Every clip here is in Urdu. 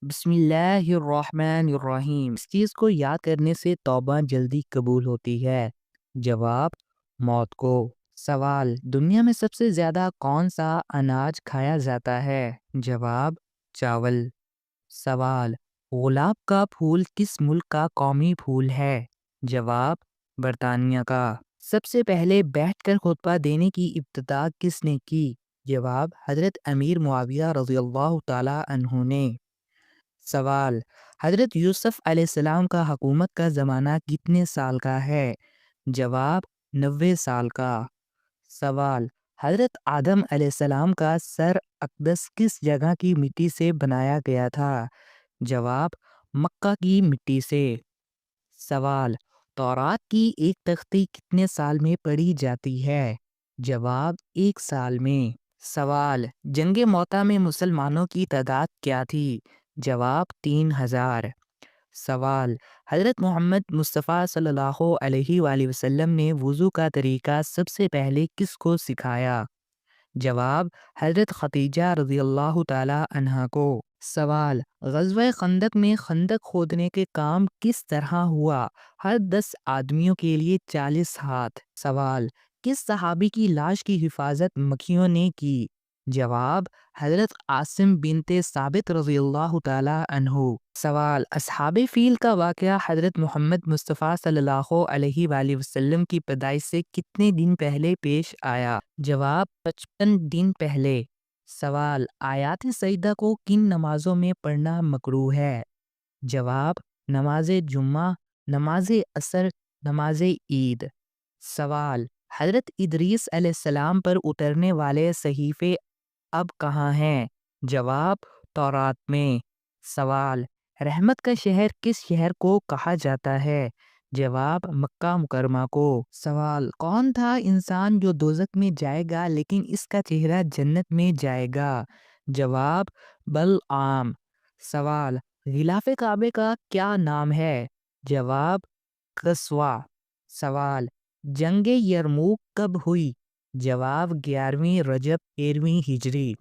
بسم اللہ الرحمن الرحیم۔ اس چیز کو یاد کرنے سے توبہ جلدی قبول ہوتی ہے۔ جواب: موت کو۔ سوال: دنیا میں سب سے زیادہ کون سا اناج کھایا جاتا ہے؟ جواب: چاول۔ سوال: گلاب کا پھول کس ملک کا قومی پھول ہے؟ جواب: برطانیہ کا۔ سب سے پہلے بیٹھ کر خطبہ دینے کی ابتدا کس نے کی؟ جواب: حضرت امیر معاویہ رضی اللہ تعالی عنہ نے۔ سوال: حضرت یوسف علیہ السلام کا حکومت کا زمانہ کتنے سال کا ہے؟ جواب: 90 سال کا۔ سوال: حضرت آدم علیہ السلام کا سر اقدس کس جگہ کی مٹی سے بنایا گیا تھا؟ جواب: مکہ کی مٹی سے۔ سوال: تورات کی ایک تختی کتنے سال میں پڑھی جاتی ہے؟ جواب: 1 سال میں۔ سوال: جنگ موتا میں مسلمانوں کی تعداد کیا تھی؟ جواب: 3000۔ سوال: حضرت محمد مصطفیٰ صلی اللہ علیہ وآلہ وسلم نے وضو کا طریقہ سب سے پہلے کس کو سکھایا؟ جواب: حضرت خدیجہ رضی اللہ تعالی عنہا کو۔ سوال: غزوہ خندق میں خندق کھودنے کے کام کس طرح ہوا؟ ہر 10 آدمیوں کے لیے 40 ہاتھ۔ سوال: کس صحابی کی لاش کی حفاظت مکھیوں نے کی؟ جواب: حضرت عاصم بنت ثابت رضی اللہ تعالی عنہ۔ سوال: اصحاب فیل کا واقعہ حضرت محمد مصطفیٰ صلی اللہ علیہ وآلہ وسلم کی پیدائش سے کتنے دن پہلے پیش آیا؟ جواب: 55 دن پہلے۔ سوال: آیات سجدہ کو کن نمازوں میں پڑھنا مکروہ ہے؟ جواب: نماز جمعہ، نماز عصر، نماز عید۔ سوال: حضرت ادریس علیہ السلام پر اترنے والے صحیفے اب کہاں ہیں؟ جواب: تورات میں۔ سوال: رحمت کا شہر کس شہر کو کہا جاتا ہے؟ جواب: مکہ مکرمہ کو۔ سوال: کون تھا انسان جو دوزخ میں جائے گا لیکن اس کا چہرہ جنت میں جائے گا؟ جواب: بلعام۔ سوال: غلاف کعبے کا کیا نام ہے؟ جواب: قصوہ۔ سوال: جنگ یرموک کب ہوئی؟ جواب: 11ویں رجب 13ویں ہجری۔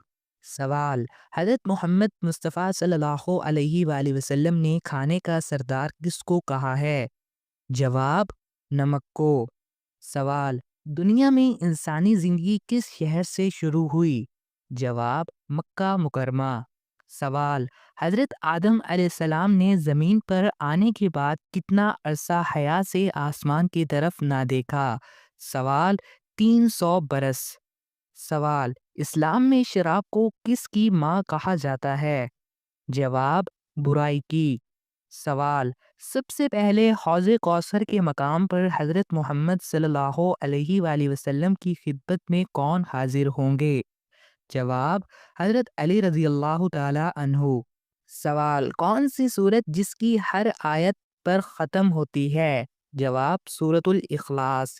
سوال: حضرت محمد مصطفیٰ صلی اللہ علیہ وآلہ وسلم نے کھانے کا سردار کس کو کہا ہے؟ جواب: نمک کو۔ سوال: دنیا میں انسانی زندگی کس شہر سے شروع ہوئی؟ جواب: مکہ مکرمہ۔ سوال: حضرت آدم علیہ السلام نے زمین پر آنے کے بعد کتنا عرصہ حیا سے آسمان کی طرف نہ دیکھا؟ سوال: 300 برس۔ سوال: اسلام میں شراب کو کس کی ماں کہا جاتا ہے؟ جواب: برائی کی۔ سوال: سب سے پہلے حوض کوثر کے مقام پر حضرت محمد صلی اللہ علیہ وآلہ وسلم کی خدمت میں کون حاضر ہوں گے؟ جواب: حضرت علی رضی اللہ تعالی عنہ۔ سوال: کون سی سورت جس کی ہر آیت پر ختم ہوتی ہے؟ جواب: سورۃ الاخلاص۔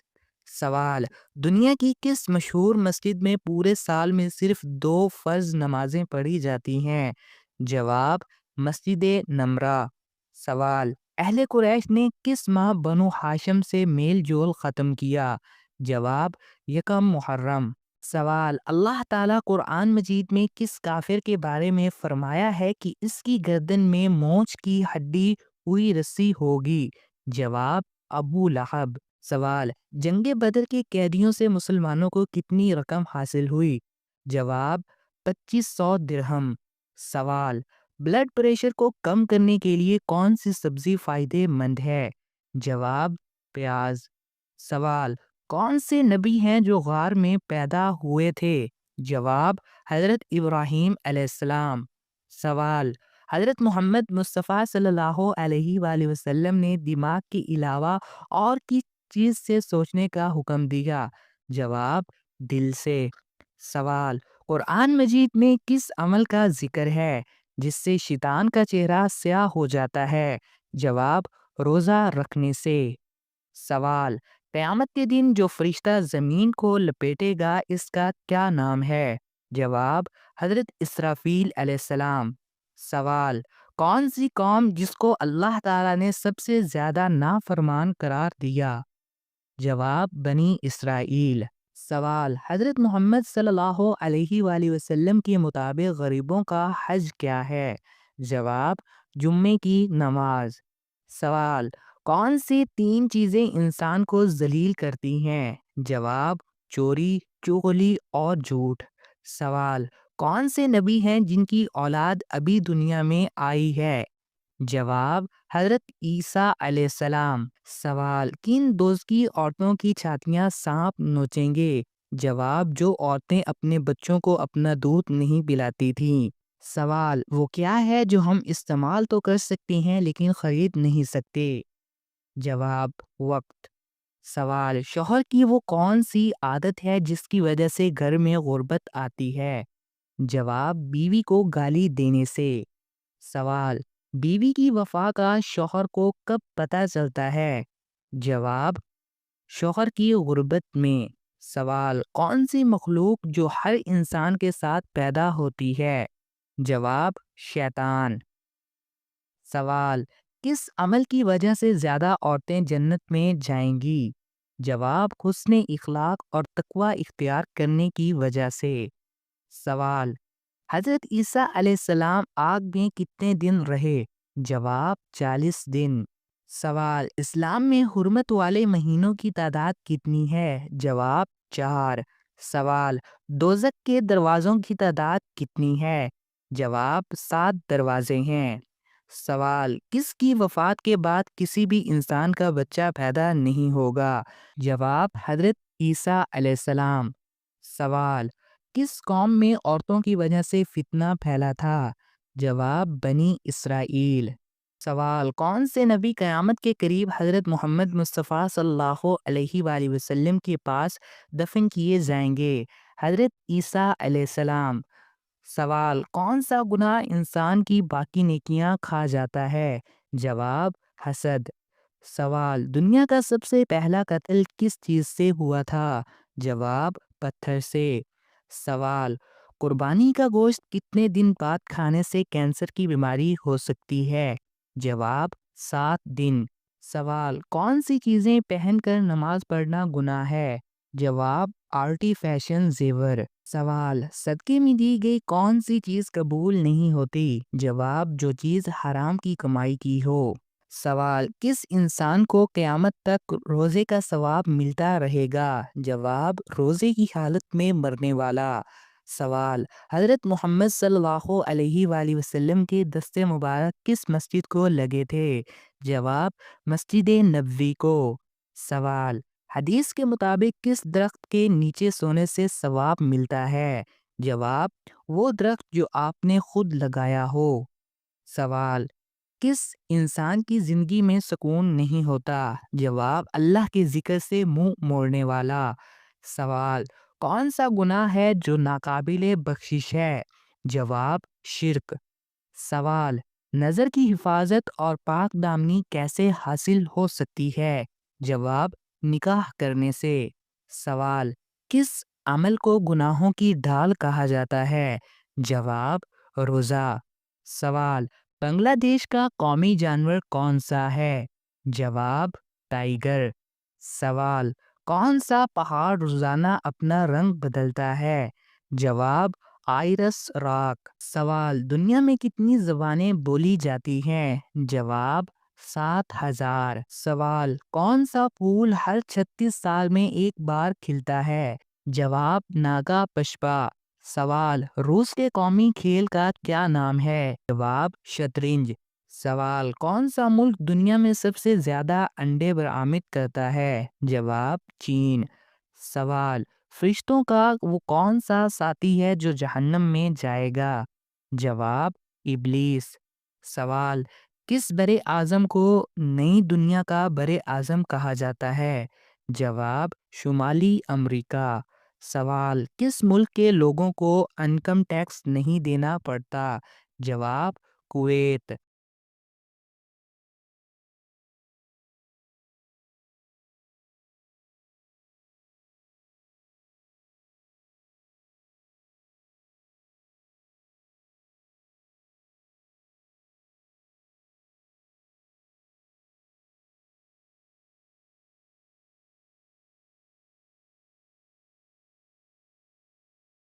سوال: دنیا کی کس مشہور مسجد میں پورے سال میں صرف 2 فرض نمازیں پڑھی جاتی ہیں؟ جواب: مسجد نمرہ۔ سوال: اہل قریش نے کس ماہ بنو ہاشم سے میل جول ختم کیا؟ جواب: یکم محرم۔ سوال: اللہ تعالیٰ قرآن مجید میں کس کافر کے بارے میں فرمایا ہے کہ اس کی گردن میں مونچھ کی ہڈی ہوئی رسی ہوگی؟ جواب: ابو لہب۔ سوال: جنگ بدر کے قیدیوں سے مسلمانوں کو کتنی رقم حاصل ہوئی؟ جواب: 2500 درہم۔ سوال: بلڈ پریشر کو کم کرنے کے لیے کون سی سبزی فائدہ مند ہے؟ جواب: پیاز۔ سوال: کون سے نبی ہیں جو غار میں پیدا ہوئے تھے؟ جواب: حضرت ابراہیم علیہ السلام۔ سوال: حضرت محمد مصطفیٰ صلی اللہ علیہ وآلہ وسلم نے دماغ کے علاوہ اور کس چیز سے سوچنے کا حکم دیا؟ جواب: دل سے۔ سوال: قرآن مجید میں کس عمل کا ذکر ہے جس سے شیطان کا چہرہ سیاہ ہو جاتا ہے؟ جواب: روزہ رکھنے سے۔ سوال: قیامت کے دن جو فرشتہ زمین کو لپیٹے گا اس کا کیا نام ہے؟ جواب: حضرت اسرافیل علیہ السلام۔ سوال: کون سی قوم جس کو اللہ تعالیٰ نے سب سے زیادہ نافرمان قرار دیا؟ جواب: بنی اسرائیل۔ سوال: حضرت محمد صلی اللہ علیہ وآلہ وسلم کے مطابق غریبوں کا حج کیا ہے؟ جواب: جمعے کی نماز۔ سوال: کون سی تین چیزیں انسان کو ذلیل کرتی ہیں؟ جواب: چوری، چغلی اور جھوٹ۔ سوال: کون سے نبی ہیں جن کی اولاد ابھی دنیا میں آئی ہے؟ جواب: حضرت عیسیٰ علیہ السلام۔ سوال: کن دوزخی عورتوں کی چھاتیاں سانپ نوچیں گے؟ جواب: جو عورتیں اپنے بچوں کو اپنا دودھ نہیں پلاتی تھیں۔ سوال: وہ کیا ہے جو ہم استعمال تو کر سکتے ہیں لیکن خرید نہیں سکتے؟ جواب: وقت۔ سوال: شوہر کی وہ کون سی عادت ہے جس کی وجہ سے گھر میں غربت آتی ہے؟ جواب: بیوی کو گالی دینے سے۔ سوال: بیوی کی وفا کا شوہر کو کب پتہ چلتا ہے؟ جواب: شوہر کی غربت میں۔ سوال: کون سی مخلوق جو ہر انسان کے ساتھ پیدا ہوتی ہے؟ جواب: شیطان۔ سوال: کس عمل کی وجہ سے زیادہ عورتیں جنت میں جائیں گی؟ جواب: حسن اخلاق اور تقوی اختیار کرنے کی وجہ سے۔ سوال: حضرت عیسیٰ علیہ السلام آگ میں کتنے دن رہے؟ جواب: 40 دن۔ سوال: اسلام میں حرمت والے مہینوں کی تعداد کتنی ہے؟ جواب: 4۔ سوال: دوزخ کے دروازوں کی تعداد کتنی ہے؟ جواب: 7 دروازے ہیں۔ سوال: کس کی وفات کے بعد کسی بھی انسان کا بچہ پیدا نہیں ہوگا؟ جواب: حضرت عیسیٰ علیہ السلام۔ سوال: کس قوم میں عورتوں کی وجہ سے فتنہ پھیلا تھا؟ جواب: بنی اسرائیل۔ سوال: کون سے نبی قیامت کے قریب حضرت محمد مصطفیٰ صلی اللہ علیہ وآلہ وسلم کے پاس دفن کیے جائیں گے؟ حضرت عیسیٰ علیہ السلام۔ سوال: کون سا گناہ انسان کی باقی نیکیاں کھا جاتا ہے؟ جواب: حسد۔ سوال: دنیا کا سب سے پہلا قتل کس چیز سے ہوا تھا؟ جواب: پتھر سے۔ سوال: قربانی کا گوشت کتنے دن بعد کھانے سے کینسر کی بیماری ہو سکتی ہے؟ جواب: 7 دن۔ سوال: کون سی چیزیں پہن کر نماز پڑھنا گناہ ہے؟ جواب: آرٹیفیشل زیور۔ سوال: صدقے میں دی گئی کون سی چیز قبول نہیں ہوتی؟ جواب: جو چیز حرام کی کمائی کی ہو۔ سوال: کس انسان کو قیامت تک روزے کا ثواب ملتا رہے گا؟ جواب: روزے کی حالت میں مرنے والا۔ سوال: حضرت محمد صلی اللہ علیہ وآلہ وسلم کے دست مبارک کس مسجد کو لگے تھے؟ جواب: مسجد نبوی کو۔ سوال: حدیث کے مطابق کس درخت کے نیچے سونے سے ثواب ملتا ہے؟ جواب: وہ درخت جو آپ نے خود لگایا ہو۔ سوال: کس انسان کی زندگی میں سکون نہیں ہوتا؟ جواب: اللہ کے ذکر سے منہ موڑنے والا۔ سوال: کون سا گناہ ہے جو ناقابل بخشش ہے؟ جواب: شرک۔ سوال: نظر کی حفاظت اور پاک دامنی کیسے حاصل ہو سکتی ہے؟ جواب: نکاح کرنے سے۔ سوال: کس عمل کو گناہوں کی ڈھال کہا جاتا ہے؟ جواب: روزہ۔ سوال: بنگلہ دیش کا قومی جانور کون سا ہے؟ جواب: ٹائیگر۔ سوال: کون سا پہاڑ روزانہ اپنا رنگ بدلتا ہے؟ جواب: آئرس راک۔ سوال: دنیا میں کتنی زبانیں بولی جاتی ہیں؟ جواب: 7000۔ سوال: کون سا پھول ہر 36 سال میں ایک بار کھلتا ہے؟ جواب: ناگا پشپا۔ سوال: روس کے قومی کھیل کا کیا نام ہے؟ جواب: شطرنج۔ سوال: کون سا ملک دنیا میں سب سے زیادہ انڈے برآمد کرتا ہے؟ جواب: چین۔ سوال: فرشتوں کا وہ کون سا ساتھی ہے جو جہنم میں جائے گا؟ جواب: ابلیس۔ سوال: کس بر اعظم کو نئی دنیا کا بر اعظم کہا جاتا ہے؟ جواب: شمالی امریکہ۔ سوال: کس ملک کے لوگوں کو انکم ٹیکس نہیں دینا پڑتا؟ جواب: کویت۔